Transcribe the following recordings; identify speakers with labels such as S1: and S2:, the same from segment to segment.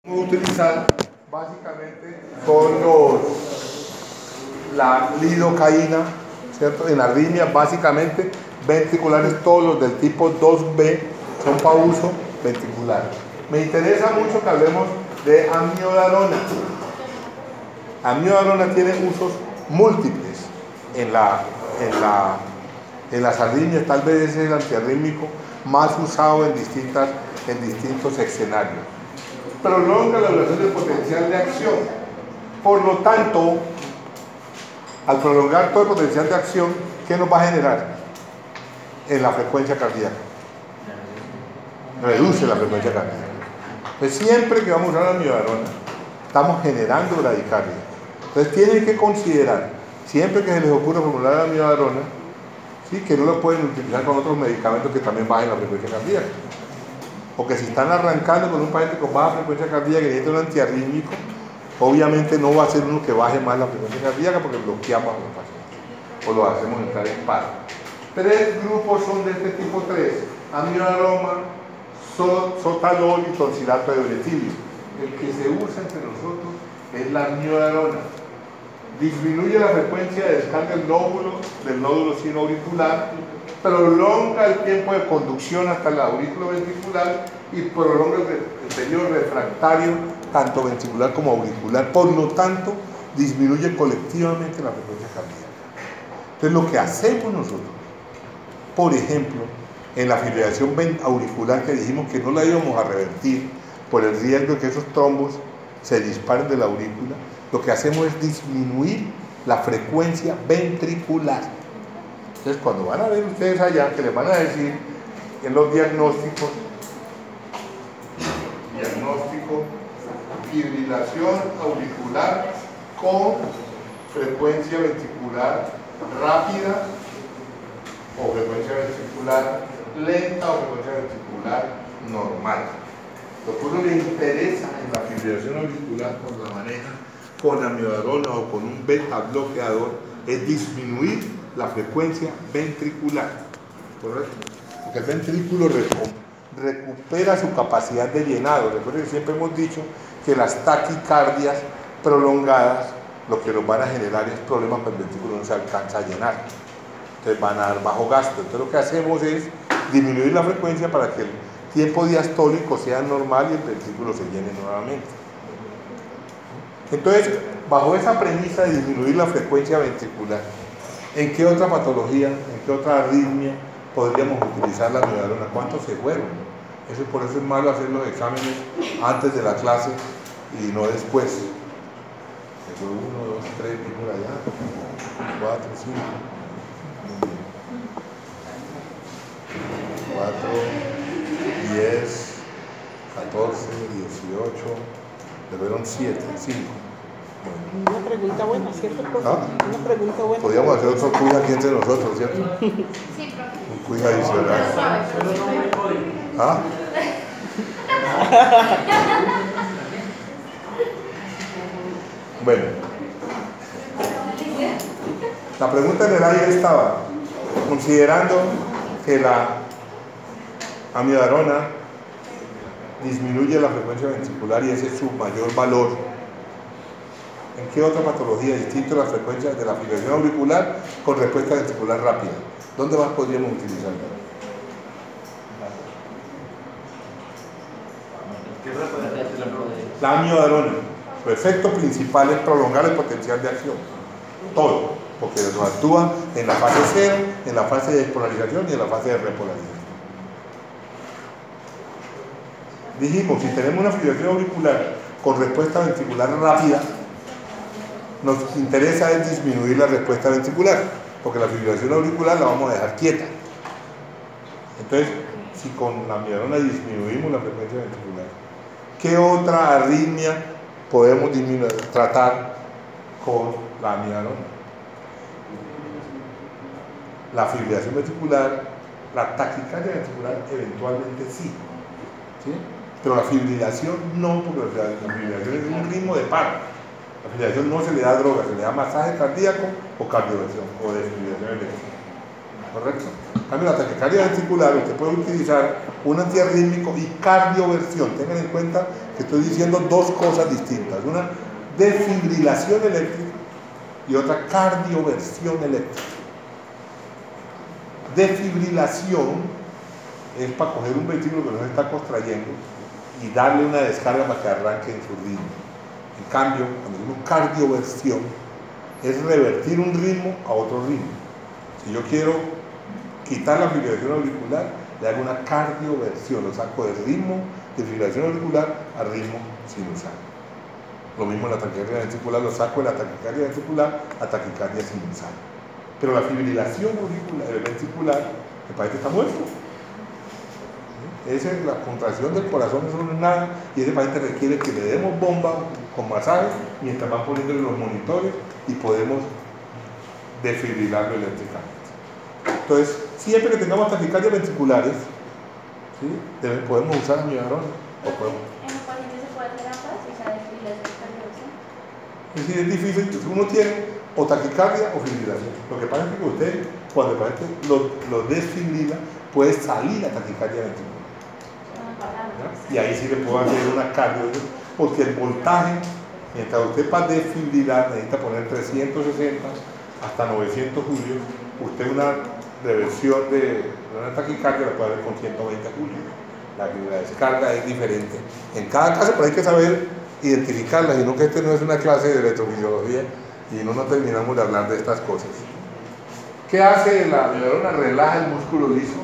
S1: Utilizar básicamente son la lidocaína, ¿cierto? En arritmias básicamente ventriculares, todos los del tipo 2B son para uso ventricular. Me interesa mucho que hablemos de amiodarona. Amiodarona tiene usos múltiples en las arritmias, tal vez es el antiarrítmico más usado en distintos escenarios. Prolonga la duración del potencial de acción. Por lo tanto, al prolongar todo el potencial de acción, ¿qué nos va a generar en la frecuencia cardíaca? Reduce la frecuencia cardíaca. Pues siempre que vamos a usar la amiodarona, estamos generando bradicardia. Entonces tienen que considerar, siempre que se les ocurra formular la amiodarona, ¿sí?, que no lo pueden utilizar con otros medicamentos que también bajen la frecuencia cardíaca. O que si están arrancando con un paciente con baja frecuencia cardíaca y necesita un antiarrítmico, obviamente no va a ser uno que baje más la frecuencia cardíaca porque bloqueamos a los pacientes o lo hacemos entrar en paro. Tres grupos son de este tipo 3: amiodarona, sotalol y tonsirato de uretilio. El que se usa entre nosotros es la amiodarona. Disminuye la frecuencia de descarga del nódulo sinoauricular, prolonga el tiempo de conducción hasta el aurículo ventricular y prolonga el periodo refractario tanto ventricular como auricular. Por lo tanto, disminuye colectivamente la frecuencia cardíaca. Entonces, lo que hacemos nosotros, por ejemplo, en la fibrilación auricular, que dijimos que no la íbamos a revertir por el riesgo de que esos trombos se disparen de la aurícula, lo que hacemos es disminuir la frecuencia ventricular. Entonces, cuando van a ver ustedes allá, que les van a decir en los diagnósticos, fibrilación auricular con frecuencia ventricular rápida o frecuencia ventricular lenta o frecuencia ventricular normal. Lo que uno le interesa en la fibrilación auricular cuando la maneja con amiodarona o con un beta bloqueador es disminuir la frecuencia ventricular, ¿correcto? Porque el ventrículo recupera su capacidad de llenado. Recuerden que siempre hemos dicho que las taquicardias prolongadas lo que nos van a generar es problemas cuando el ventrículo no se alcanza a llenar. Entonces van a dar bajo gasto. Entonces lo que hacemos es disminuir la frecuencia para que el tiempo diastólico sea normal y el ventrículo se llene nuevamente. Entonces, bajo esa premisa de disminuir la frecuencia ventricular, ¿en qué otra patología, en qué otra arritmia podríamos utilizar la amiodarona? ¿Cuántos se fueron? Por eso es malo hacer los exámenes antes de la clase y no después. Eso 1, 2, 3, y por allá, 4, 5, 4, 10, 14, 18, le fueron 7, 5.
S2: Bueno. Una pregunta buena, ¿cierto, profe?
S1: ¿Ah?
S2: Una pregunta buena.
S1: Podríamos hacer otro quiz aquí entre nosotros, ¿cierto?
S3: Sí, profe.
S1: Un quiz adicional. ¿Ah? Bueno. La pregunta en el aire estaba, considerando que la amiodarona disminuye la frecuencia ventricular y ese es su mayor valor, ¿en qué otra patología, distinto a la frecuencia de la fibrilación auricular con respuesta ventricular rápida? ¿Dónde más podríamos utilizarla? La amiodarona. Su efecto principal es prolongar el potencial de acción. Todo. Porque nos actúa en la fase 0, en la fase de despolarización y en la fase de repolarización. Dijimos, si tenemos una fibrilación auricular con respuesta ventricular rápida, nos interesa es disminuir la respuesta ventricular, porque la fibrilación auricular la vamos a dejar quieta. Entonces, si con la amiodarona disminuimos la frecuencia ventricular, ¿qué otra arritmia podemos tratar con la amiodarona? La fibrilación ventricular, la taquicardia ventricular eventualmente sí, ¿sí? Pero la fibrilación no, porque la fibrilación es un ritmo de paro. La fibrilación no se le da droga, se le da masaje cardíaco o cardioversión o desfibrilación eléctrica. ¿Correcto? En cambio, la taquicardia ventricular, usted puede utilizar un antiarrítmico y cardioversión. Tengan en cuenta que estoy diciendo dos cosas distintas. Una desfibrilación eléctrica y otra cardioversión eléctrica. Desfibrilación es para coger un ventrículo que no se está contrayendo y darle una descarga para que arranque en su ritmo. En cambio, cuando digo cardioversión, es revertir un ritmo a otro ritmo. Si yo quiero quitar la fibrilación auricular, le hago una cardioversión, lo saco del ritmo de fibrilación auricular al ritmo sinusal. Lo mismo en la taquicardia ventricular, lo saco de la taquicardia ventricular a taquicardia sinusal. Pero la fibrilación ventricular, el paciente está muerto. Esa es la contracción del corazón, eso no es nada, y ese paciente requiere que le demos bomba con masaje mientras van poniéndole los monitores y podemos desfibrilarlo eléctricamente. Entonces, siempre que tengamos taquicardias ventriculares, ¿sí?, podemos usar amiodarona.
S3: ¿En los pacientes se puede hacer ambas, o sea, desfibrilación y cardioversión?
S1: Es decir, es difícil, uno tiene o taquicardia o fibrilación. Lo que pasa es que usted, cuando el paciente lo desfibrila, puede salir a taquicardia ventricular. Y ahí sí le puedo hacer una cardio, porque el voltaje, mientras usted para desfibrilar necesita poner 360 hasta 900 julios, usted una reversión de una taquicardia la puede hacer con 120 julios. La descarga es diferente en cada caso, pero hay que saber identificarlas, y no que este no es una clase de electrofisiología y no terminamos de hablar de estas cosas. ¿Qué hace la amiodarona? Relaja el músculo liso,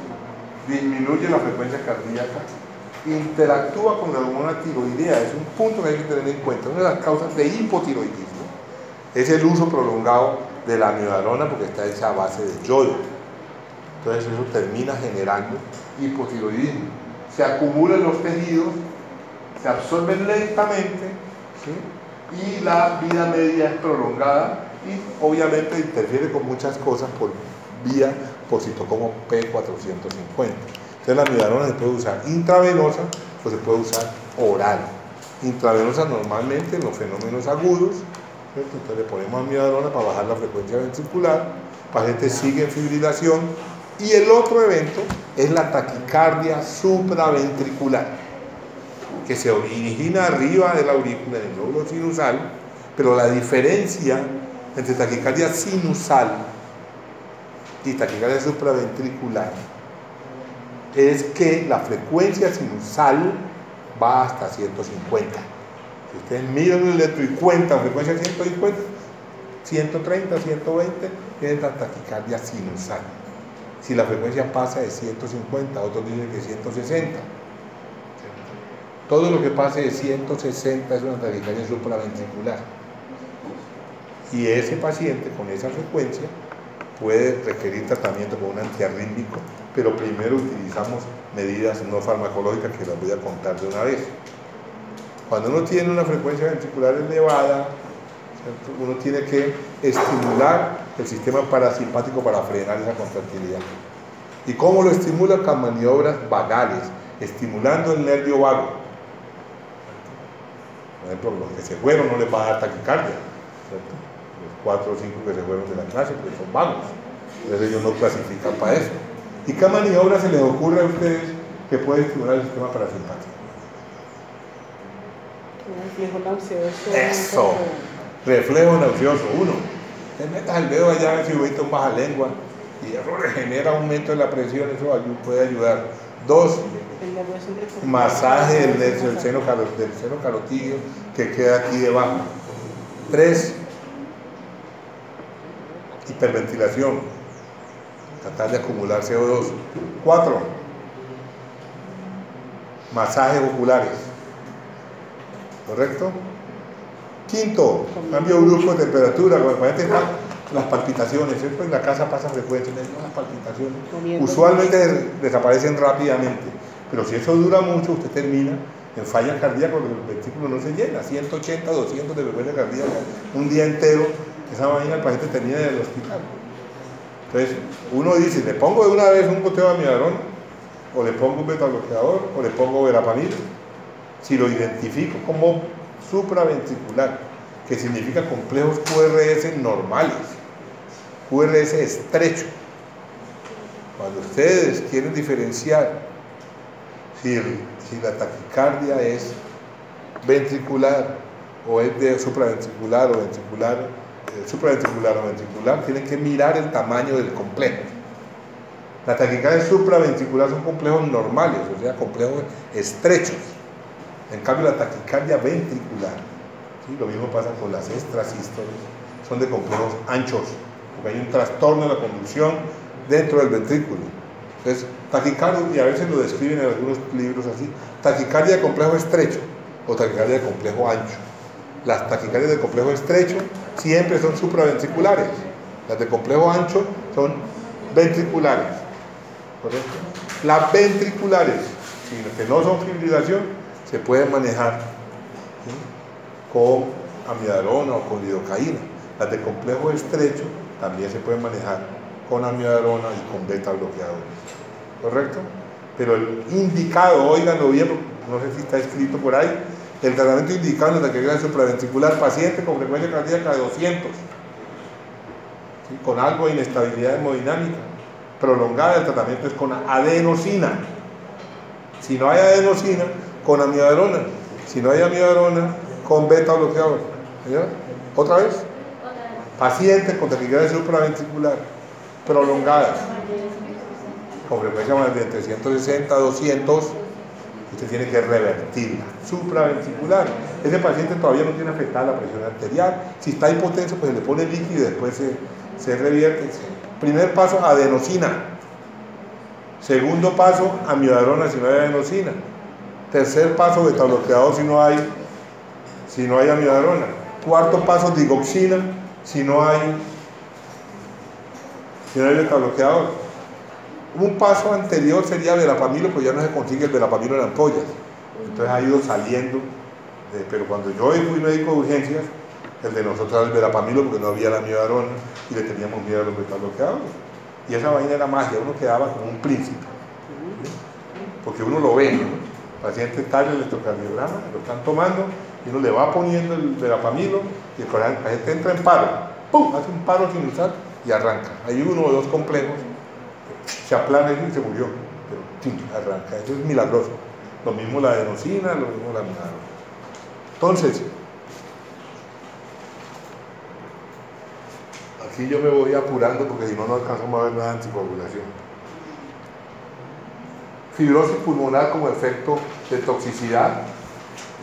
S1: disminuye la frecuencia cardíaca, interactúa con la hormona tiroidea. Es un punto que hay que tener en cuenta. Una de las causas de hipotiroidismo es el uso prolongado de la amiodarona, porque está hecha a base de yodo. Entonces eso termina generando hipotiroidismo. Se acumulan los tejidos, se absorben lentamente, ¿sí?, y la vida media es prolongada, y obviamente interfiere con muchas cosas por citocomo P450. Entonces la amiodarona se puede usar intravenosa o se puede usar oral. Intravenosa normalmente en los fenómenos agudos, ¿cierto? Entonces le ponemos amiodarona para bajar la frecuencia ventricular, el paciente sigue en fibrilación, y el otro evento es la taquicardia supraventricular, que se origina arriba de la aurícula, en el lóbulo sinusal, pero la diferencia entre taquicardia sinusal y taquicardia supraventricular es que la frecuencia sinusal va hasta 150. Si ustedes miran el electro y cuentan frecuencia 150, 130, 120, tienen la taquicardia sinusal. Si la frecuencia pasa de 150, otros dicen que 160. Todo lo que pase de 160 es una taquicardia supraventricular. Y ese paciente con esa frecuencia puede requerir tratamiento con un antiarrítmico, pero primero utilizamos medidas no farmacológicas que las voy a contar de una vez. Cuando uno tiene una frecuencia ventricular elevada, ¿cierto?, uno tiene que estimular el sistema parasimpático para frenar esa contractilidad. ¿Y cómo lo estimula? Con maniobras vagales, estimulando el nervio vago. Por ejemplo, los que se fueron no les va a dar taquicardia, ¿cierto? Los 4 o 5 que se fueron de la clase, porque son vagos. Entonces ellos no clasifican para eso. ¿Y qué maniobra se les ocurre a ustedes que puede estimular el sistema parasimpático?
S2: Un reflejo nauseoso.
S1: Eso, reflejo nauseoso. 1, te metas el dedo allá a ver si viste un baja lengua y eso genera aumento de la presión, eso puede ayudar. 2, masaje del seno carotídeo que queda aquí debajo. 3, hiperventilación, tratar de acumular CO2. 4, masajes oculares, ¿correcto? 5, cambio brusco de temperatura. Cuando el paciente está las palpitaciones, ¿cierto? En la casa pasa frecuentemente las palpitaciones, usualmente desaparecen rápidamente, pero si eso dura mucho, usted termina en falla cardíaca porque el ventrículo no se llena, 180, 200 de frecuencia cardíaca, un día entero, esa vaina el paciente termina en el hospital. Entonces, uno dice, ¿le pongo de una vez un goteo de amiodarona? ¿O le pongo un betabloqueador? ¿O le pongo verapamil? Si lo identifico como supraventricular, que significa complejos QRS normales, QRS estrecho. Cuando ustedes quieren diferenciar si la taquicardia es ventricular o es de supraventricular o ventricular, supraventricular o ventricular, tienen que mirar el tamaño del complejo. Las taquicardias supraventricular son complejos normales, o sea, complejos estrechos. En cambio, la taquicardia ventricular, ¿sí? Lo mismo pasa con las extrasístoles, son de complejos anchos, porque hay un trastorno de la conducción dentro del ventrículo. Entonces, taquicardia, y a veces lo describen en algunos libros así, taquicardia de complejo estrecho o taquicardia de complejo ancho. Las taquicardias de complejo estrecho siempre son supraventriculares, las de complejo ancho son ventriculares, ¿correcto? Las ventriculares, que no son fibrilación, se pueden manejar, ¿sí? Con amiodarona o con lidocaína. Las de complejo estrecho también se pueden manejar con amiodarona y con beta bloqueadores, ¿correcto? Pero el indicado, óiganlo bien, no sé si está escrito por ahí, el tratamiento indicado en la taquicardia supraventricular, paciente con frecuencia cardíaca de 200, ¿sí? Con algo de inestabilidad hemodinámica prolongada, el tratamiento es con adenosina. Si no hay adenosina, con amiodarona. Si no hay amiodarona, con beta bloqueador. ¿Ya? ¿Otra vez? Paciente con taquicardia supraventricular prolongada, con frecuencia más de entre 160 a 200, usted tiene que revertirla. Supraventricular, ese paciente todavía no tiene afectada la presión arterial. Si está hipotenso, pues se le pone líquido y después se revierte. Primer paso, adenosina. Segundo paso, amiodarona si no hay adenosina. Tercer paso, beta bloqueador si no hay amiodarona. Cuarto paso, digoxina si no hay beta bloqueador. Un paso anterior sería verapamilo, pues ya no se consigue el verapamilo en ampollas. Entonces ha ido saliendo, pero cuando yo fui médico de urgencias, el de nosotros era el verapamilo porque no había la amiodarona y le teníamos miedo a los beta bloqueadores. Y esa vaina era magia, uno quedaba como un príncipe, ¿sí? Porque uno lo ve, ¿no? El paciente está en el electrocardiograma, lo están tomando y uno le va poniendo el verapamilo y el paciente entra en paro, ¡pum! Hace un paro sinusal y arranca. Hay uno o dos complejos, se aplana y se murió, pero ¡tim! Arranca. Eso es milagroso. Lo mismo la adenosina, lo mismo la amiodarona. Entonces, aquí yo me voy apurando porque si no, no alcanzamos a ver nada de anticoagulación. Fibrosis pulmonar como efecto de toxicidad,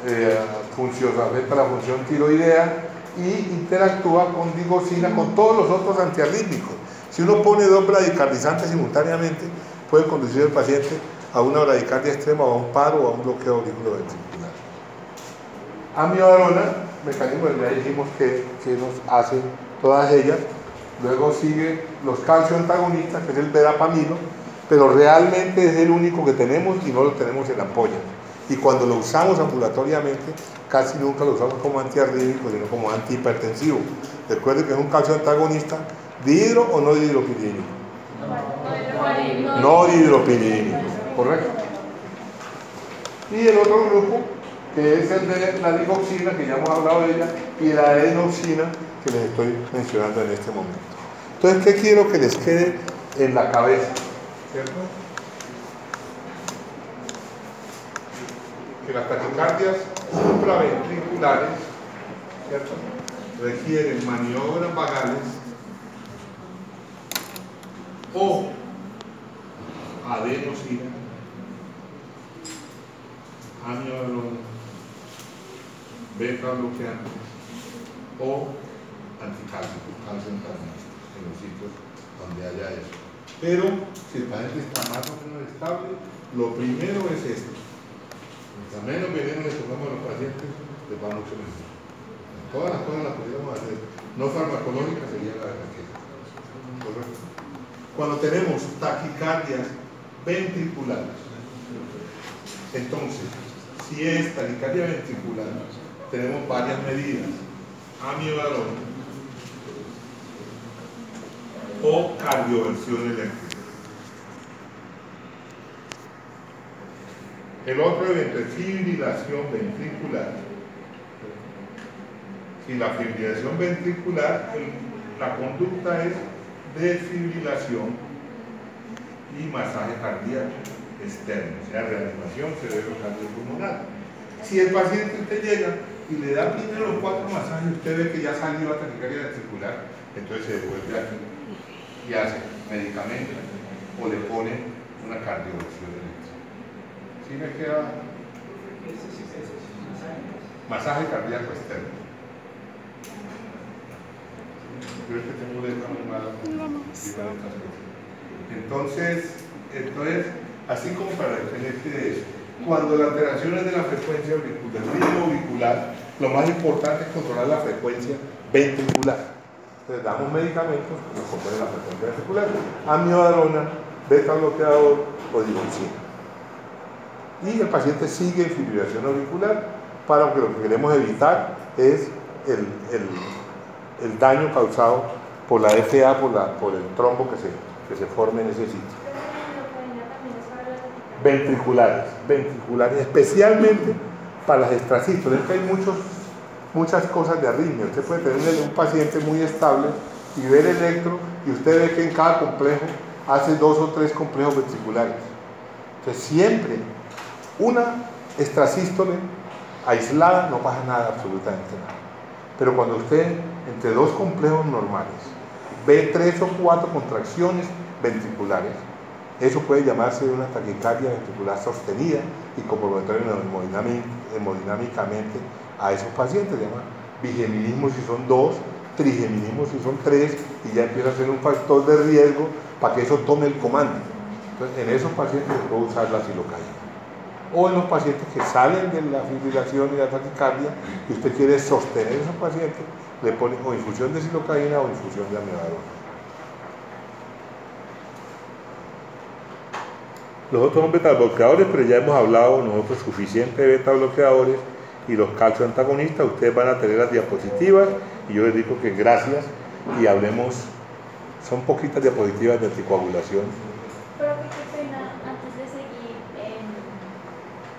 S1: afecta la función tiroidea y interactúa con digoxina, con todos los otros antiarrítmicos. Si uno pone dos bradicardizantes simultáneamente, puede conducir al paciente a una bradicardia extrema o a un paro o a un bloqueo auriculoventricular. Amiodarona, mecanismo que ya dijimos que nos hace todas ellas. Luego sigue los calcio antagonistas, que es el verapamilo, pero realmente es el único que tenemos y no lo tenemos en ampolla. Y cuando lo usamos ambulatoriamente, casi nunca lo usamos como antiarrítmico, sino como antihipertensivo. Recuerden que es un calcio antagonista, ¿dihidro o no dihidropiridínico? No dihidropiridínico, ¿correcto? Y el otro grupo, que es el de la digoxina, que ya hemos hablado de ella, y la adenosina, que les estoy mencionando en este momento. Entonces, ¿qué quiero que les quede en la cabeza? ¿Cierto? Que las taquicardias supraventriculares, ¿cierto?, requieren maniobras vagales o adenosina, amiodarona, beta bloqueantes o anticálcicos, calcio antagonista, en los sitios donde haya eso. Pero si el paciente está más o menos estable, lo primero es esto. Mientras menos veneno le tomamos a los pacientes, les va mucho mejor. Todas las cosas las podríamos hacer. No farmacológicas sería la raqueta. ¿Correcto? Cuando tenemos taquicardias ventriculares, entonces, si es taquicardia ventricular, tenemos varias medidas: amiodarona o cardioversión eléctrica. El otro evento es fibrilación ventricular. Si la fibrilación ventricular, la conducta es desfibrilación y masaje cardíaco externo, o sea, reanimación cerebrocardiopulmonar. Si el paciente usted llega y le da primero los 4 masajes, usted ve que ya salió la taquicardia ventricular, entonces se devuelve aquí y hace medicamento o le pone una cardioversión eléctrica. ¿Sí me queda? Masaje cardíaco externo. Yo es que tengo letra muy mala. Entonces, así como para excelente de eso, cuando la alteración es de la frecuencia auricular, del ritmo auricular, lo más importante es controlar la frecuencia ventricular. Entonces damos medicamentos que nos controlen la frecuencia ventricular, amiodarona, beta bloqueador o digoxina. Y el paciente sigue en fibrilación auricular, para que lo que queremos evitar es el daño causado por la FA, por el trombo que se forme en ese sitio. Ventriculares, especialmente para las extrasístoles. Es que hay muchas cosas de arritmia. Usted puede tener un paciente muy estable y ver electro y usted ve que en cada complejo hace 2 o 3 complejos ventriculares. Entonces siempre una extrasístole aislada no pasa nada, absolutamente nada. Pero cuando usted entre 2 complejos normales ve 3 o 4 contracciones ventriculares, eso puede llamarse una taquicardia ventricular sostenida y comprometer hemodinámicamente a esos pacientes. Se llama bigeminismo si son 2, trigeminismo si son 3, y ya empieza a ser un factor de riesgo para que eso tome el comando. Entonces, en esos pacientes se puede usar la silocaína. O en los pacientes que salen de la fibrilación y la taquicardia y usted quiere sostener a esos pacientes, le pone o infusión de silocaína o infusión de amiodarona. Los otros son beta bloqueadores, pero ya hemos hablado nosotros suficiente de beta bloqueadores y los calcio antagonistas. Ustedes van a tener las diapositivas y yo les digo que gracias y hablemos. Son poquitas diapositivas de anticoagulación.
S3: Pero qué pena, antes de seguir,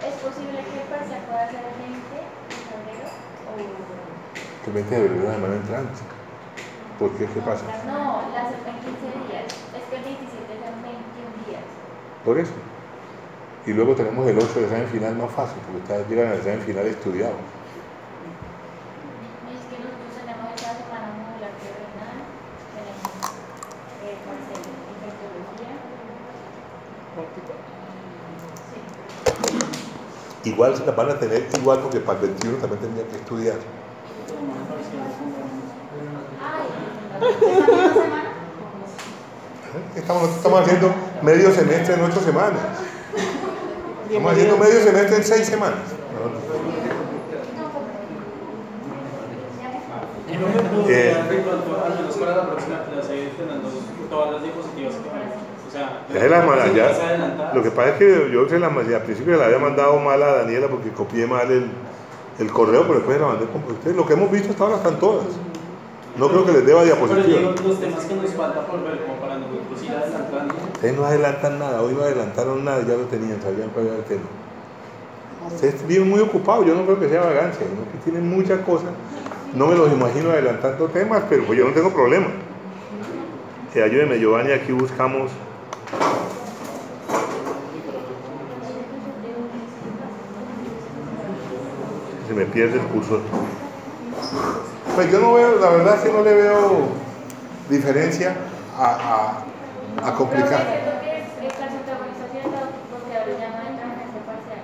S3: ¿es posible que el parcial pueda ser el 20 de febrero? O...
S1: El 20 de febrero es la semana entrante. ¿Por qué? ¿Qué pasa?
S3: No, la acepta en 15 días. Es que el 27 son 21 días.
S1: Por eso. Y luego tenemos el 8 del examen final más fácil, porque ustedes llegan al examen final estudiado.
S3: Es que nosotros tenemos esta semana modulación renal, tenemos parcial de infectología. Sí.
S1: Igual se las van a tener igual, porque para el 21 también tendrían que estudiar.
S3: ¿Esa misma semana?
S1: Estamos haciendo medio semestre en 8 semanas. Estamos haciendo medio semestre en 6 semanas.
S4: ¿Y no me puedo dar en cuanto al menos para la próxima clase teniendo todas las diapositivas que tenemos? O sea,
S1: lo que pasa es que yo al principio le había mandado mal a Daniela porque copié mal el correo, pero después la mandé con ustedes. Lo que hemos visto hasta ahora están todas. No creo que les deba diapositivas.
S4: Pero digo, los temas que nos falta por ver, como para nosotros ir adelantando.
S1: Ustedes no adelantan nada, hoy no adelantaron nada, ya lo tenían, sabían cuál era el tema. Ustedes viven muy ocupados, yo no creo que sea vagancia, sino que tienen muchas cosas. No me los imagino adelantando temas, pero pues yo no tengo problema. Ayúdenme, Giovanni, aquí buscamos. Se me pierde el cursor. Pues yo no veo, la verdad es que no le veo diferencia a complicar.
S3: Pero que el caso antagonización porque ahora ya no entran en ese parcial.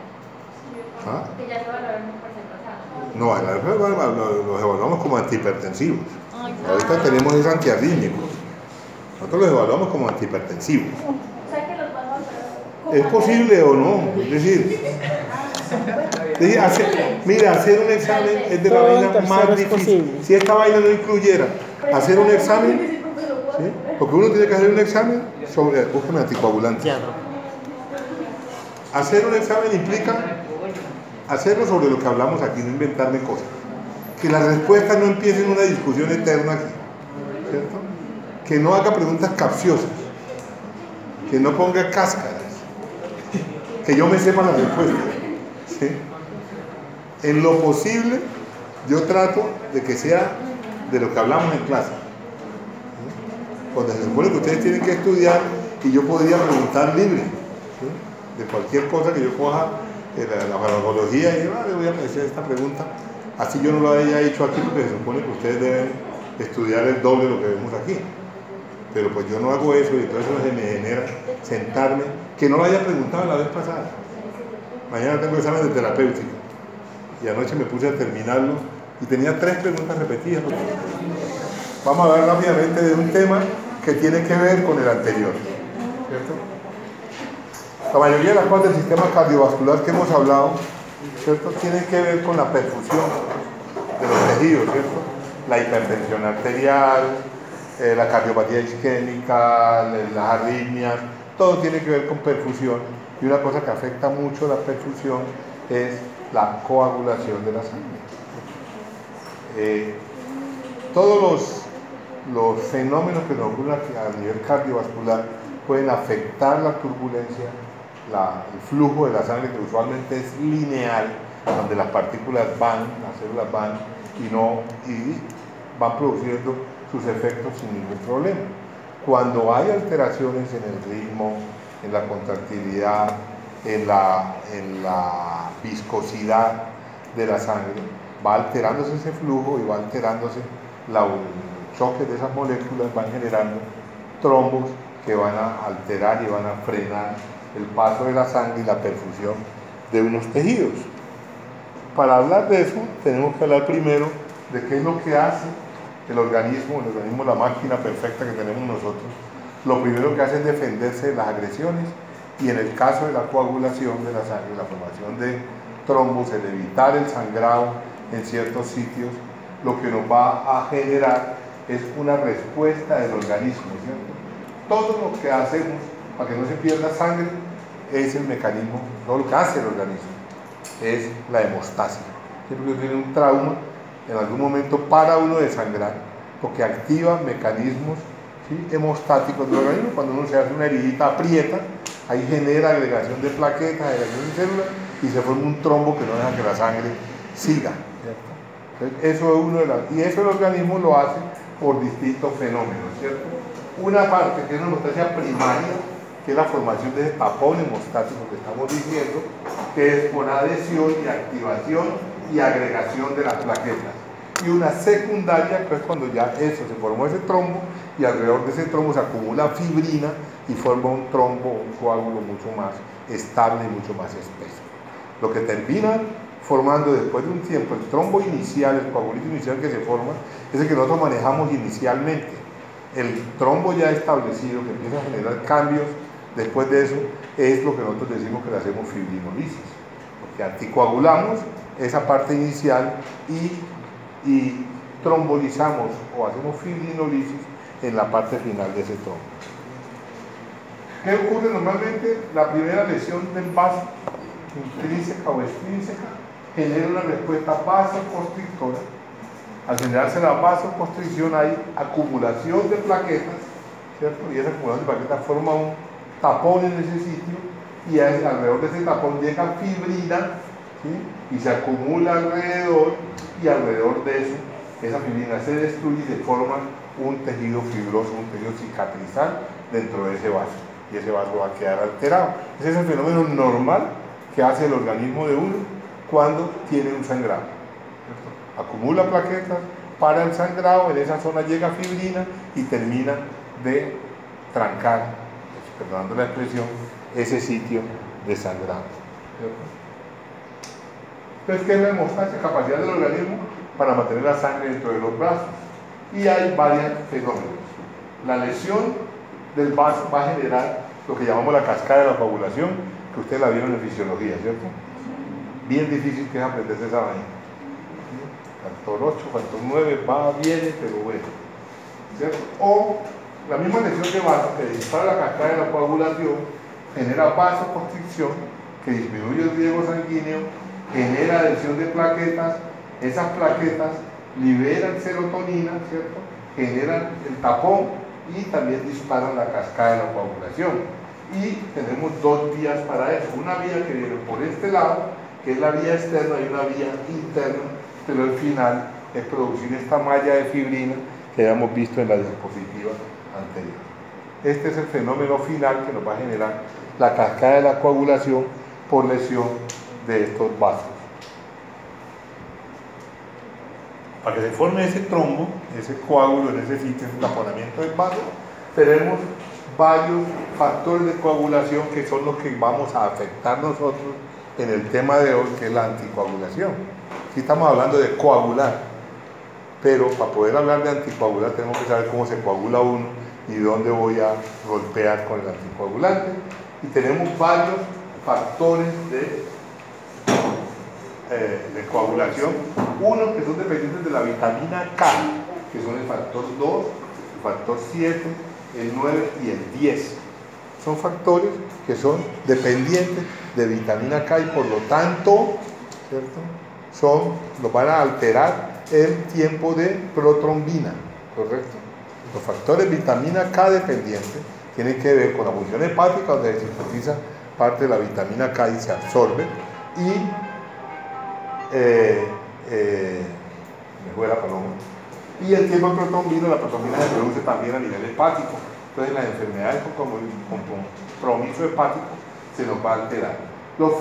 S1: ¿Ah?
S3: Que ya se valoraron en el parcial pasado.
S1: No, los evaluamos como antihipertensivos. Ahorita tenemos esos antiarrítmicos. Nosotros los evaluamos como antihipertensivos.
S3: O sea que los vamos a...
S1: ¿Es posible o no? Es decir, hacer un examen es de la vaina más difícil. Si esta vaina no incluyera hacer un examen, ¿sí? Porque uno tiene que hacer un examen sobre, búsqueme anticoagulantes. Hacer un examen implica hacerlo sobre lo que hablamos aquí, no inventarme cosas. Que las respuestas no empiecen una discusión eterna aquí, ¿cierto? Que no haga preguntas capciosas, que no ponga cáscaras, que yo me sepa las respuestas, ¿sí? En lo posible, yo trato de que sea de lo que hablamos en clase. Cuando se supone que ustedes tienen que estudiar y yo podría preguntar libre, ¿sí? De cualquier cosa que yo coja la farmacología, y le voy a hacer esta pregunta. Así yo no lo haya hecho aquí porque se supone que ustedes deben estudiar el doble de lo que vemos aquí. Pero pues yo no hago eso y todo eso se me genera sentarme, que no lo haya preguntado la vez pasada. Mañana tengo examen de terapéutica y anoche me puse a terminarlo y tenía 3 preguntas repetidas. Vamos a hablar rápidamente de un tema que tiene que ver con el anterior, ¿cierto? La mayoría de las cosas del sistema cardiovascular que hemos hablado, ¿cierto?, tienen que ver con la perfusión de los tejidos, ¿cierto? La hipertensión arterial, la cardiopatía isquémica, las arritmias, todo tiene que ver con perfusión, y una cosa que afecta mucho la perfusión es la coagulación de la sangre. Todos los fenómenos que nos ocurren a nivel cardiovascular pueden afectar la turbulencia, el flujo de la sangre, que usualmente es lineal, donde las partículas van, las células van y van produciendo sus efectos sin ningún problema. Cuando hay alteraciones en el ritmo, en la contractilidad, en la viscosidad de la sangre, va alterándose ese flujo y va alterándose el choque de esas moléculas, van generando trombos que van a alterar y van a frenar el paso de la sangre y la perfusión de unos tejidos. Para hablar de eso tenemos que hablar primero de qué es lo que hace el organismo, la máquina perfecta que tenemos nosotros. Lo primero que hace es defenderse de las agresiones, y en el caso de la coagulación de la sangre, la formación de trombos, el evitar el sangrado en ciertos sitios, lo que nos va a generar es una respuesta del organismo, ¿cierto? Todo lo que hacemos para que no se pierda sangre es el mecanismo, todo lo que hace el organismo es la hemostasia. Siempre que tiene un trauma, en algún momento para uno de sangrar, porque activa mecanismos, ¿sí?, hemostáticos del organismo. Cuando uno se hace una heridita, aprieta, ahí genera agregación de plaquetas, agregación de células, y se forma un trombo que no deja que la sangre siga, ¿cierto? Entonces, eso es y eso el organismo lo hace por distintos fenómenos, ¿cierto? Una parte que es una hemostasia primaria, que es la formación de ese tapón hemostático que estamos diciendo, que es por adhesión y activación y agregación de las plaquetas. Y una secundaria, que es cuando ya se formó ese trombo, y alrededor de ese trombo se acumula fibrina y forma un trombo, un coágulo mucho más estable y mucho más espeso. Lo que termina formando después de un tiempo el trombo inicial, el coagulito inicial que se forma, es el que nosotros manejamos inicialmente. El trombo ya establecido, que empieza a generar cambios después de eso, es lo que nosotros decimos que le hacemos fibrinolisis, porque anticoagulamos esa parte inicial y trombolizamos o hacemos fibrinolisis en la parte final de ese trombo. ¿Qué ocurre normalmente? La primera lesión del vaso, intrínseca o extrínseca, genera una respuesta vasoconstrictora. Al generarse la vasoconstricción hay acumulación de plaquetas, ¿cierto? Y esa acumulación de plaquetas forma un tapón en ese sitio, y alrededor de ese tapón llega fibrina, ¿sí?, y se acumula alrededor, y alrededor de eso, esa fibrina se destruye y se forma un tejido fibroso, un tejido cicatrizal dentro de ese vaso, y ese vaso va a quedar alterado. Ese es el fenómeno normal que hace el organismo de uno cuando tiene un sangrado, ¿cierto? Acumula plaquetas, para el sangrado, en esa zona llega fibrina y termina de trancar, perdonando la expresión, ese sitio de sangrado, ¿cierto? Entonces, ¿qué es la hemostasia? Capacidad del organismo para mantener la sangre dentro de los brazos. Y hay varios fenómenos. La lesión del vaso va a generar lo que llamamos la cascada de la coagulación, que ustedes la vieron en fisiología, ¿cierto? Bien difícil que es aprenderse esa vaina. Factor 8, factor 9, va, viene, pero bueno, ¿cierto? O la misma lesión de vaso que dispara la cascada de la coagulación, genera vasoconstricción, que disminuye el riego sanguíneo, genera adhesión de plaquetas, esas plaquetas liberan serotonina, ¿cierto?, generan el tapón y también disparan la cascada de la coagulación. Y tenemos 2 vías para eso, una vía que viene por este lado, que es la vía externa, y una vía interna, pero al final es producir esta malla de fibrina que habíamos visto en la diapositiva anterior. Este es el fenómeno final que nos va a generar la cascada de la coagulación por lesión de estos vasos. Para que se forme ese trombo, ese coágulo en ese sitio, ese taponamiento del vaso, tenemos varios factores de coagulación que son los que vamos a afectar nosotros en el tema de hoy, que es la anticoagulación. Aquí estamos hablando de coagular, pero para poder hablar de anticoagular tenemos que saber cómo se coagula uno y dónde voy a golpear con el anticoagulante. Y tenemos varios factores de coagulación, unos que son dependientes de la vitamina K, que son el factor 2, el factor 7, el 9 y el 10. Son factores que son dependientes de vitamina K y por lo tanto, ¿cierto? Nos van a alterar el tiempo de protrombina, ¿correcto? Los factores vitamina K dependientes tienen que ver con la función hepática, donde se sintetiza parte de la vitamina K y se absorbe, y me fue la paloma. Y el tiempo de protrombina, la protrombina se produce también a nivel hepático. Entonces, en las enfermedades con compromiso hepático se nos va a alterar. Los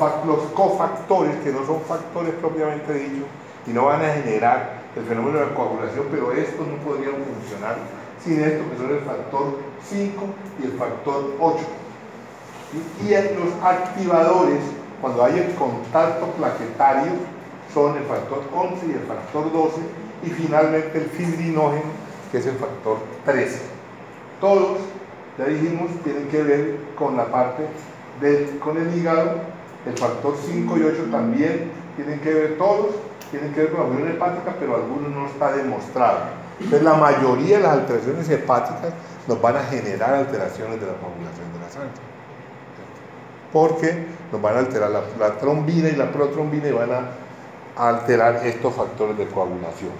S1: cofactores, que no son factores propiamente dichos y no van a generar el fenómeno de coagulación, pero estos no podrían funcionar sin esto, que son el factor 5 y el factor 8. Y los activadores, cuando hay el contacto plaquetario, son el factor 11 y el factor 12, y finalmente el fibrinógeno, que es el factor 13. Todos, ya dijimos, tienen que ver con la parte con el hígado. El factor 5 y 8 también tienen que ver, todos tienen que ver con la función hepática, pero algunos no está demostrado. Entonces, la mayoría de las alteraciones hepáticas nos van a generar alteraciones de la coagulación de la sangre, porque nos van a alterar la trombina y la protrombina y van a alterar estos factores de coagulación.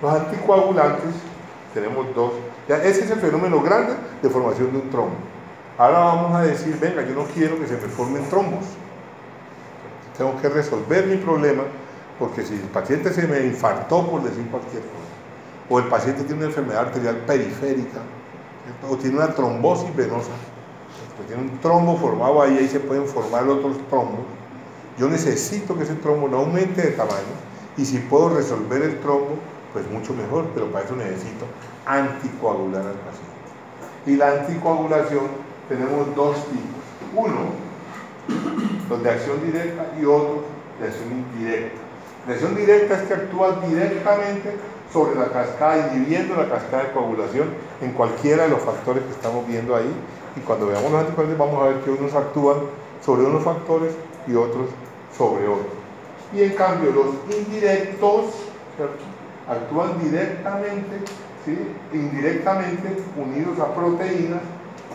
S1: Los anticoagulantes, tenemos dos. Ya, ese es el fenómeno grande de formación de un trombo. Ahora vamos a decir, venga, yo no quiero que se me formen trombos. Tengo que resolver mi problema, porque si el paciente se me infartó, por decir cualquier cosa, o el paciente tiene una enfermedad arterial periférica, ¿cierto? O tiene una trombosis venosa, ¿cierto? Tiene un trombo formado ahí se pueden formar otros trombos. Yo necesito que ese trombo no aumente de tamaño, y si puedo resolver el trombo, pues mucho mejor, pero para eso necesito anticoagular al paciente. Y la anticoagulación tenemos dos tipos. Uno, los de acción directa, y otros de acción indirecta. La acción directa es que actúa directamente sobre la cascada, inhibiendo la cascada de coagulación en cualquiera de los factores que estamos viendo ahí, y cuando veamos los anticoagulantes vamos a ver que unos actúan sobre unos factores y otros sobre otros. Y en cambio los indirectos, ¿cierto?, actúan directamente, ¿sí?, indirectamente unidos a proteínas,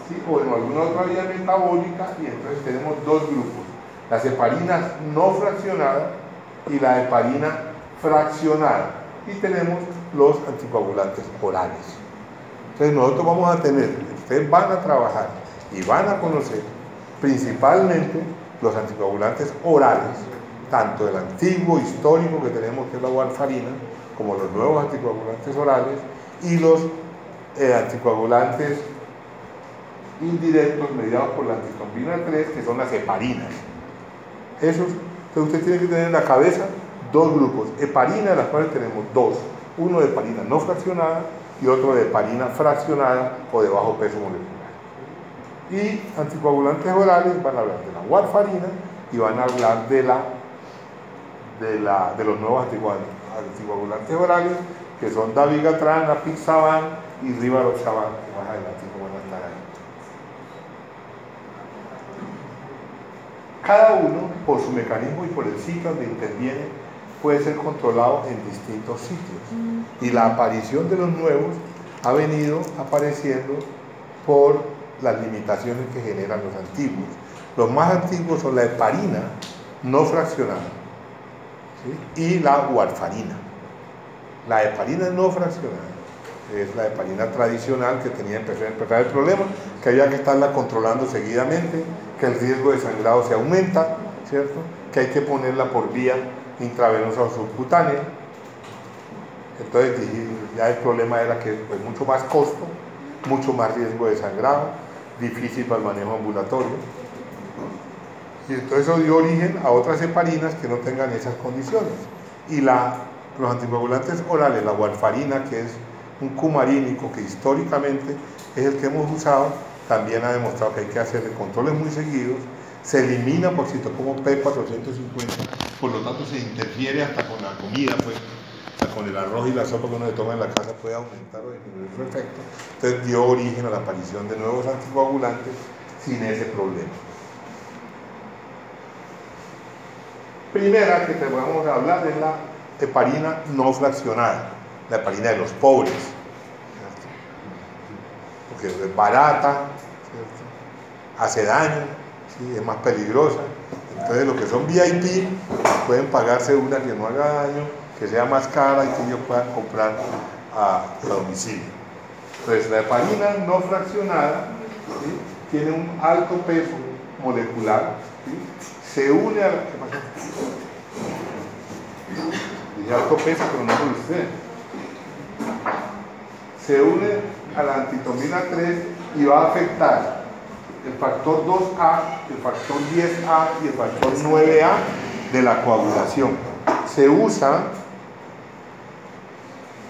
S1: ¿sí?, o en alguna otra vía metabólica, y entonces tenemos dos grupos: las heparinas no fraccionadas y la heparina fraccionada, y tenemos los anticoagulantes orales. Entonces nosotros vamos a tener, ustedes van a trabajar y van a conocer principalmente los anticoagulantes orales, tanto el antiguo histórico que tenemos, que es la warfarina, como los nuevos anticoagulantes orales, y los anticoagulantes indirectos mediados por la antitrombina 3, que son las heparinas. Esos, entonces usted tiene que tener en la cabeza dos grupos: heparina, de las cuales tenemos dos: uno de heparina no fraccionada y otro de heparina fraccionada o de bajo peso molecular. Y anticoagulantes orales van a hablar de la warfarina y van a hablar de los nuevos anticoagulantes orales, que son dabigatran, apixaban y rivaroxaban, que más adelante van a estar ahí. Cada uno, por su mecanismo y por el sitio donde interviene, puede ser controlado en distintos sitios. Y la aparición de los nuevos ha venido apareciendo por las limitaciones que generan los antiguos. Los más antiguos son la heparina no fraccionada, ¿sí?, y la warfarina. La heparina no fraccionada es la heparina tradicional, que tenía que empezar el problema, que había que estarla controlando seguidamente, que el riesgo de sangrado se aumenta, ¿cierto?, que hay que ponerla por vía intravenosa o subcutánea. Entonces ya el problema era que pues mucho más costo, mucho más riesgo de sangrado, difícil para el manejo ambulatorio. Y entonces eso dio origen a otras heparinas que no tengan esas condiciones. Y los anticoagulantes orales, la warfarina, que es un cumarínico que históricamente es el que hemos usado, también ha demostrado que hay que hacer controles muy seguidos. Se elimina por citocomo P450, por lo tanto se interfiere hasta con la comida, pues, hasta con el arroz y la sopa que uno se toma en la casa puede aumentar o disminuir su efecto. Entonces dio origen a la aparición de nuevos anticoagulantes sin ese problema. Primera que te vamos a hablar es la heparina no fraccionada, la heparina de los pobres, ¿cierto? Porque es barata, ¿cierto? Hace daño, ¿sí? Es más peligrosa. Entonces los que son VIP pueden pagarse una que no haga daño, que sea más cara y que ellos puedan comprar a domicilio. Entonces la heparina no fraccionada, ¿sí? Tiene un alto peso molecular, ¿sí? Se une a la... ¿Qué pasa? Dije alto peso, pero no lo usted. Se une a la antitomina 3 y va a afectar el factor 2A, el factor 10A y el factor 9A de la coagulación. Se usa,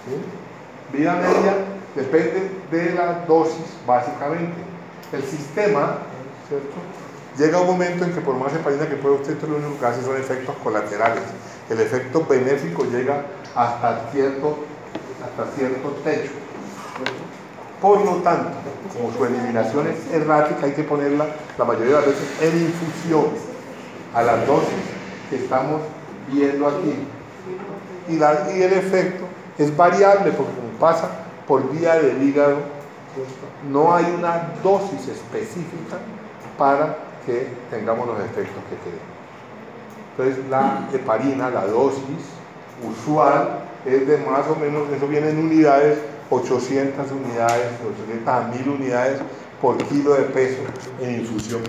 S1: ¿sí? Vida media depende de la dosis, básicamente. El sistema, ¿cierto? Llega un momento en que por más heparina que pueda usted, lo único que hace son efectos colaterales. El efecto benéfico llega hasta cierto techo. Por lo tanto, como su eliminación es errática, hay que ponerla la mayoría de las veces en infusión a las dosis que estamos viendo aquí. Y el efecto es variable porque como pasa por vía del hígado, no hay una dosis específica para que tengamos los efectos que queremos. Entonces la heparina, la dosis usual es de más o menos, eso viene en unidades, 800 unidades, 800 a 1000 unidades por kilo de peso en infusión.